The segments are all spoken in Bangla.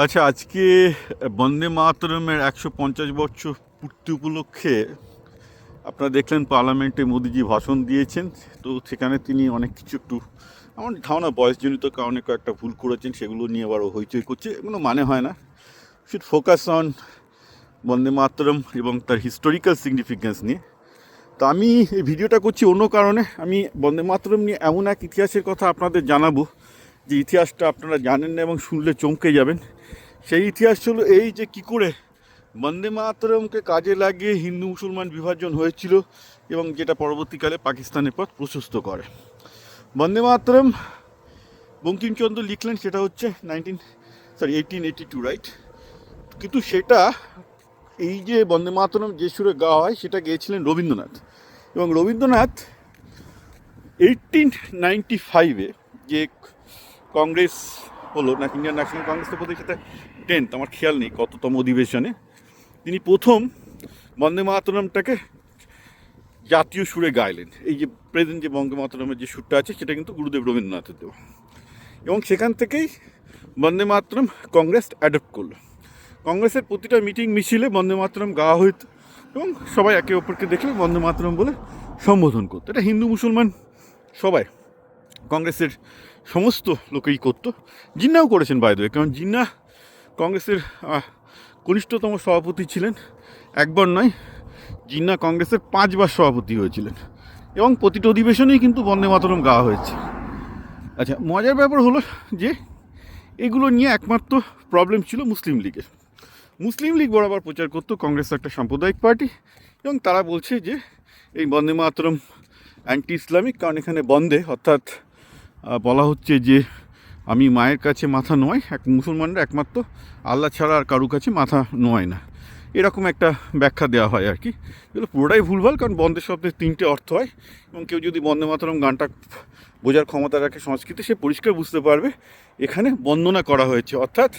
আচ্ছা, আজকে বন্দে মাতরমের 150 বছর পূর্তি উপলক্ষে আপনারা দেখলেন পার্লামেন্টে মোদিজি ভাষণ দিয়েছেন। তো সেখানে তিনি অনেক কিছু একটু আমার ধারণা বয়সজনিত কারণে কয়েকটা ভুল করেছেন, সেগুলো নিয়ে আবার হইচই করছে। এগুলো মানে হয় না। শুড ফোকাস অন বন্দে মাতরম এবং তার হিস্টোরিক্যাল সিগনিফিকেন্স নিয়ে। তো আমি এই ভিডিওটা করছি অন্য কারণে। আমি বন্দে মাতরম নিয়ে এমন এক ইতিহাসের কথা আপনাদের জানাবো যে ইতিহাসটা আপনারা জানেন না এবং শুনলে চমকে যাবেন। সেই ইতিহাস হলো এই যে কী করে বন্দে মাতরমকে কাজে লাগিয়ে হিন্দু মুসলমান বিভাজন হয়েছিল এবং যেটা পরবর্তীকালে পাকিস্তানের পথ প্রশস্ত করে। বন্দে মাতরম বঙ্কিমচন্দ্র লিখলেন, সেটা হচ্ছে 1882, রাইট? কিন্তু সেটা এই যে বন্দে মাতরম যে সুরে গাওয়া হয় সেটা গেয়েছিলেন রবীন্দ্রনাথ। এবং রবীন্দ্রনাথ 1895-এ যে কংগ্রেস হলো না, ইন্ডিয়ান ন্যাশনাল কংগ্রেসের প্রতিষ্ঠাতা 10th, আমার খেয়াল নেই কততম অধিবেশনে, তিনি প্রথম বন্দে মাতরমটাকে জাতীয় সুরে গাইলেন। এই যে প্রেজেন্ট যে বন্দে মাতরমের যে সুরটা আছে সেটা কিন্তু গুরুদেব রবীন্দ্রনাথের দেওয়া। এবং সেখান থেকেই বন্দে মাতরম কংগ্রেস অ্যাডপ্ট করলো। কংগ্রেসের প্রতিটা মিটিং মিছিলে বন্দে মাতরম গাওয়া হইত এবং সবাই একে অপরকে দেখলে বন্দে মাতরম বলে সম্বোধন করতো। এটা হিন্দু মুসলমান সবাই, কংগ্রেসের সমস্ত লোকেই করতো। জিন্নাও করেছেন বাই দ্য ওয়ে, কারণ জিন্না কংগ্রেসের কনিষ্ঠতম সভাপতি ছিলেন। একবার নয়, জিন্না কংগ্রেসের 5বার সভাপতি হয়েছিলেন এবং প্রতিটি অধিবেশনেই কিন্তু বন্দে মাতরম গাওয়া হয়েছে। আচ্ছা, মজার ব্যাপার হলো যে এগুলো নিয়ে একমাত্র প্রবলেম ছিল মুসলিম লীগের। মুসলিম লীগ বরাবর প্রচার করতো কংগ্রেস একটা সাম্প্রদায়িক পার্টি এবং তারা বলছে যে এই বন্দে মাতরম অ্যান্টি ইসলামিক, কারণ এখানে বন্দে অর্থাৎ বলা হচ্ছে যে আমি মায়ের কাছে মাথা নোয়াই, এক মুসলমানরা একমাত্র আল্লাহ ছাড়া আর কারুর কাছে মাথা নোয়ায় না, এরকম একটা ব্যাখ্যা দেওয়া হয় আর কি। এগুলো পুরোটাই ভুলভাল, কারণ বন্দে শব্দের 3টে অর্থ হয় এবং কেউ যদি বন্দে মাতরম গানটা বোঝার ক্ষমতা রাখে সংস্কৃতি, সে পরিষ্কার বুঝতে পারবে এখানে বন্দনা করা হয়েছে, অর্থাৎ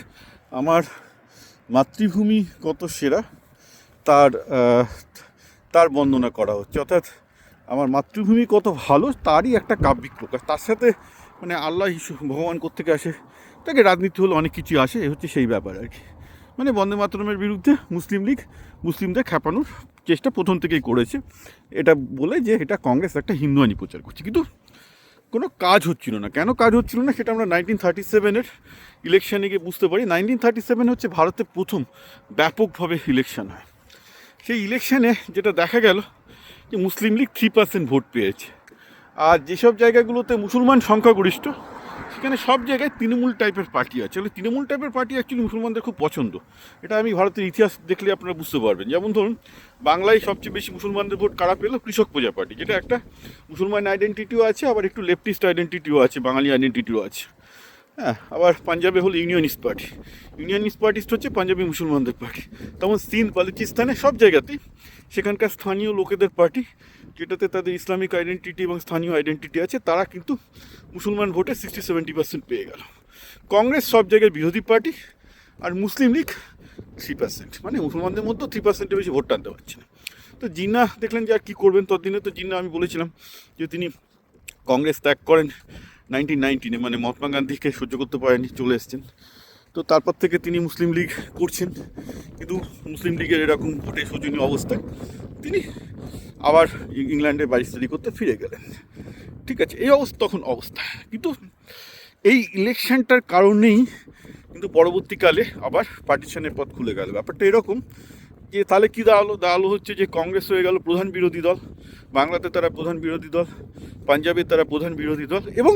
আমার মাতৃভূমি কত সেরা তার তার বন্দনা করা হচ্ছে, অর্থাৎ আমার মাতৃভূমি কত ভালো তারই একটা কাব্যিক প্রকাশ। তার সাথে মানে আল্লাহ ভগবান কোত্থেকে আসে, তাকে রাজনীতি হলে অনেক কিছু আসে, এ হচ্ছে সেই ব্যাপার আর কি। মানে বন্দে মাতরমের বিরুদ্ধে মুসলিম লীগ মুসলিমদের খেপানোর চেষ্টা প্রথম থেকেই করেছে, এটা বলে যে এটা কংগ্রেস একটা হিন্দুয়ানি প্রচার করছে। কিন্তু কোনো কাজ হচ্ছিল না। কেন কাজ হচ্ছিল না সেটা আমরা 1937-এর ইলেকশানে গিয়ে বুঝতে পারি। 1937 হচ্ছে ভারতের প্রথম ব্যাপকভাবে ইলেকশন হয়। সেই ইলেকশানে যেটা দেখা গেল যে মুসলিম লীগ 3% ভোট পেয়েছে। আর যেসব জায়গাগুলোতে মুসলমান সংখ্যাগরিষ্ঠ সেখানে সব জায়গায় তৃণমূল টাইপের পার্টি আছে। তাহলে তৃণমূল টাইপের পার্টি অ্যাকচুয়ালি মুসলমানদের খুব পছন্দ। এটা আমি ভারতের ইতিহাস দেখলে আপনারা বুঝতে পারবেন। যেমন ধরুন, বাংলায় সবচেয়ে বেশি মুসলমানদের ভোট কারা পেল? কৃষক প্রজা পার্টি, যেটা একটা মুসলমান আইডেন্টিটিও আছে, আবার একটু লেফটিস্ট আইডেন্টিটিও আছে, বাঙালি আইডেন্টিটিও আছে। হ্যাঁ, আবার পাঞ্জাবে হলো ইউনিয়নিস্ট পার্টি। ইউনিয়নিস্ট পার্টিস্ট হচ্ছে পাঞ্জাবি মুসলমানদের পার্টি। তেমন সিন্ধ, বালুচিস্তানে সব জায়গাতেই সেখানকার স্থানীয় লোকেদের পার্টি, যেটাতে তাদের ইসলামিক আইডেন্টিটি এবং স্থানীয় আইডেন্টিটি আছে, তারা কিন্তু মুসলমান ভোটে 60-70% পেয়ে গেল। কংগ্রেস সব জায়গায় বিরোধী পার্টি, আর মুসলিম লীগ 3%, মানে মুসলমানদের মধ্যে 3%-এর বেশি ভোট টানতে পারছে না। তো জিন্না দেখলেন যে আর কী করবেন, ততদিনে তো জিন্না, আমি বলেছিলাম যে তিনি কংগ্রেস ত্যাগ করেন 1919-এ, মানে মহাত্মা গান্ধীকে সহ্য করতে পারেনি, চলে এসছেন। তো তারপর থেকে তিনি মুসলিম লীগ করছেন, কিন্তু মুসলিম লীগের এরকম ভোটে শোচনীয় অবস্থায় তিনি আবার ইংল্যান্ডে ব্যারিস্টারি করতে ফিরে গেলেন। ঠিক আছে, এই অবস্থা তখন অবস্থা। কিন্তু এই ইলেকশনটার কারণেই কিন্তু পরবর্তীকালে আবার পার্টিশনের পথ খুলে গেল। ব্যাপারটা এরকম যে তাহলে কী দাঁড়ালো হচ্ছে যে কংগ্রেস হয়ে গেল প্রধান বিরোধী দল, বাংলাতে তারা প্রধান বিরোধী দল, পাঞ্জাবে তারা প্রধান বিরোধী দল, এবং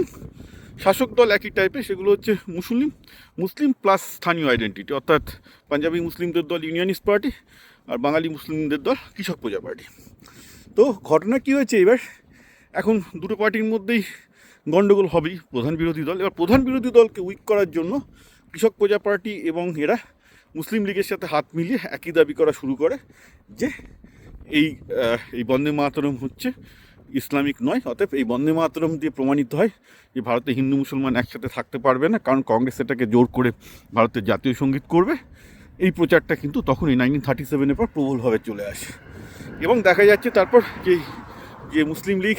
শাসক দল একই টাইপের, সেগুলো হচ্ছে মুসলিম প্লাস স্থানীয় আইডেন্টিটি, অর্থাৎ পাঞ্জাবি মুসলিমদের দল ইউনিয়নিস্ট পার্টি আর বাঙালি মুসলিমদের দল কৃষক প্রজা পার্টি। তো ঘটনা কী হয়েছে এবার, এখন দুটো পার্টির মধ্যেই গণ্ডগোল হবেই, প্রধান বিরোধী দল। এবার প্রধান বিরোধী দলকে উইক করার জন্য কৃষক প্রজা পার্টি এবং এরা মুসলিম লীগের সাথে হাত মিলিয়ে একই দাবি করা শুরু করে যে এই বন্দে মাতরম হচ্ছে ইসলামিক নয়। অতএব এই বন্দে মাতরম দিয়ে প্রমাণিত হয় যে ভারতে হিন্দু মুসলমান একসাথে থাকতে পারবে না, কারণ কংগ্রেস এটাকে জোর করে ভারতের জাতীয় সঙ্গীত করবে। এই প্রচারটা কিন্তু তখন এই 1937-এর পর প্রবলভাবে চলে আসে এবং দেখা যাচ্ছে তারপর যে মুসলিম লীগ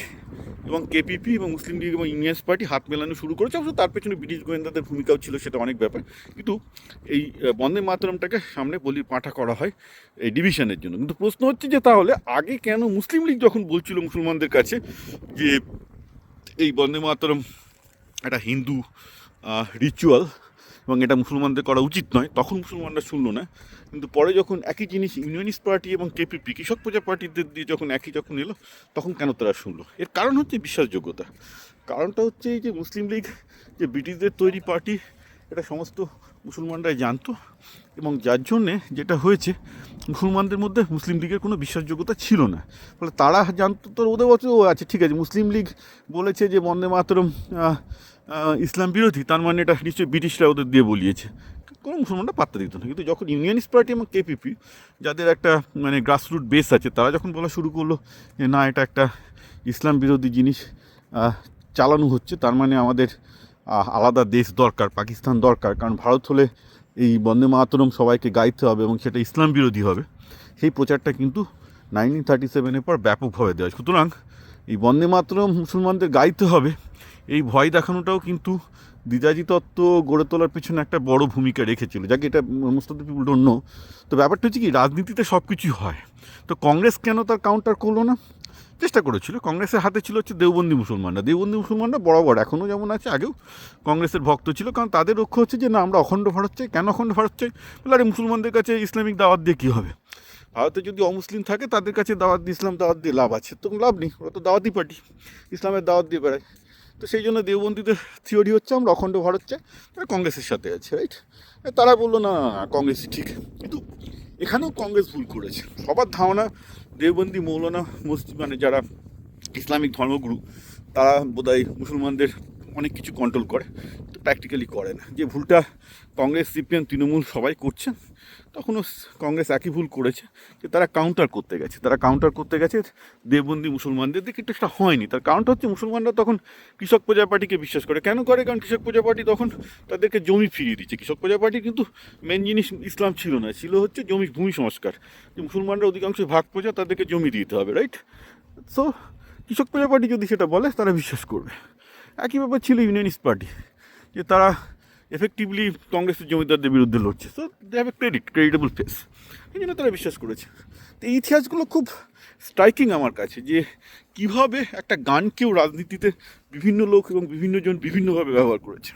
এবং কেপিপি এবং মুসলিম লীগ এবং ইউনিয়ন পার্টি হাত মেলানো শুরু করেছে। অবশ্য তার পেছনে ব্রিটিশ গোয়েন্দাদের ভূমিকাও ছিল, সেটা অনেক ব্যাপার। কিন্তু এই বন্দে মাতরমটাকে সামনে বলির পাঁঠা করা হয় এই ডিভিশনের জন্য। কিন্তু প্রশ্ন হচ্ছে যে তাহলে আগে কেন মুসলিম লীগ যখন বলছিল মুসলমানদের কাছে যে এই বন্দে মাতরম একটা হিন্দু রিচুয়াল এবং এটা মুসলমানদের করা উচিত নয়, তখন মুসলমানরা শুনলো না। কিন্তু পরে যখন একই জিনিস ইউনিয়নিস্ট পার্টি এবং কেপিপি কৃষক প্রজা পার্টিদের দিয়ে যখন এলো, তখন কেন তারা শুনলো? এর কারণ হচ্ছে বিশ্বাসযোগ্যতা। কারণটা হচ্ছে এই যে মুসলিম লীগ যে ব্রিটিশদের তৈরি পার্টি, এটা সমস্ত মুসলমানরাই জানতো, এবং যার জন্যে যেটা হয়েছে মুসলমানদের মধ্যে মুসলিম লীগের কোনো বিশ্বাসযোগ্যতা ছিল না। ফলে তারা জানতো, তো ওদের বলছে ও আচ্ছা ঠিক আছে, মুসলিম লীগ বলেছে যে বন্দে মাতরম ইসলাম বিরোধী, তার মানে এটা নিশ্চয়ই ব্রিটিশরা ওদের দিয়ে বলিয়েছে, কোনো মুসলমানরা পাত্তা দিত না। কিন্তু যখন ইউনিয়নিস্ট পার্টি এবং কেপিপি, যাদের একটা মানে গ্রাসরুট বেস আছে, তারা যখন বলা শুরু করলো যে না, এটা একটা ইসলাম বিরোধী জিনিস চালানো হচ্ছে, তার মানে আমাদের আলাদা দেশ দরকার, পাকিস্তান দরকার, কারণ ভারত হলে এই বন্দে মাতরম সবাইকে গাইতে হবে এবং সেটা ইসলাম বিরোধী হবে, সেই প্রচারটা কিন্তু 1937 পর ব্যাপকভাবে দেওয়া হয়। সুতরাং এই বন্দে মাতরম মুসলমানদের গাইতে হবে, এই ভয় দেখানোটাও কিন্তু দ্বিজাজি তত্ত্ব গড়ে তোলার পিছনে একটা বড় ভূমিকা রেখেছিল, যাকে এটা most of the people don't know. তো ব্যাপারটা হচ্ছে কি, রাজনীতিতে সব কিছুই হয়। তো কংগ্রেস কেন তার কাউন্টার করলো না? চেষ্টা করেছিল। কংগ্রেসের হাতে ছিল হচ্ছে দেওবন্দি মুসলমানরা বরাবর, এখনও যেমন আছে, আগেও কংগ্রেসের ভক্ত ছিল, কারণ তাদের লক্ষ্য হচ্ছে যে না, আমরা অখণ্ড ভারত চাই। কেন অখণ্ড ভারত চাই? বলে আরে মুসলমানদের কাছে ইসলামিক দাওয়াত দিয়ে কী হবে? ভারতে যদি অমুসলিম থাকে তাদের কাছে দাওয়াত দিয়ে, ইসলাম দাওয়াত দিয়ে লাভ আছে? তো লাভ নেই, ওরা তো দাওয়াতি পার্টি, ইসলামের দাওয়াত দিয়ে বেড়ায়। তো সেই জন্য দেওবন্দীদের থিওরি হচ্ছে আমরা অখণ্ড ভারত চাই, তারা কংগ্রেসের সাথে আছে, রাইট? তারা বললো না, কংগ্রেসই ঠিক। কিন্তু এখানেও কংগ্রেস ভুল করেছে। সবার ধারণা দেওবন্দি মৌলানা মসজিদ মানে যারা ইসলামিক ধর্মগুরু, তারা বোধহয় মুসলমানদের অনেক কিছু কন্ট্রোল করে, তো প্র্যাকটিক্যালি করে না। যে ভুলটা কংগ্রেস, সিপিএম, তৃণমূল সবাই করছে, তখনও কংগ্রেস একই ভুল করেছে, যে তারা কাউন্টার করতে গেছে দেওবন্দি মুসলমানদের দিকে। কিন্তু সেটা হয়নি। তার কারণটা হচ্ছে মুসলমানরা তখন কৃষক প্রজা পার্টিকে বিশ্বাস করে। কেন করে? কারণ কৃষক প্রজা পার্টি তখন তাদেরকে জমি ফিরিয়ে দিচ্ছে। কৃষক প্রজা পার্টি কিন্তু মেন জিনিস ইসলাম ছিল না, ছিল হচ্ছে ভূমি সংস্কার, যে মুসলমানরা অধিকাংশ ভাগ প্রজা, তাদেরকে জমি দিতে হবে, রাইট? সো কৃষক প্রজা পার্টি যদি সেটা বলে, তারা বিশ্বাস করবে। একই ব্যাপার ছিল ইউনিয়নিস্ট পার্টি, যে তারা এফেক্টিভলি কংগ্রেসের জমিদারদের বিরুদ্ধে লড়ছে, so they have a creditable face, এই জন্য তারা বিশ্বাস করেছে। তো এই ইতিহাসগুলো খুব স্ট্রাইকিং আমার কাছে, যে কীভাবে একটা গানকেও রাজনীতিতে বিভিন্ন লোক এবং বিভিন্ন জন বিভিন্নভাবে ব্যবহার করেছে।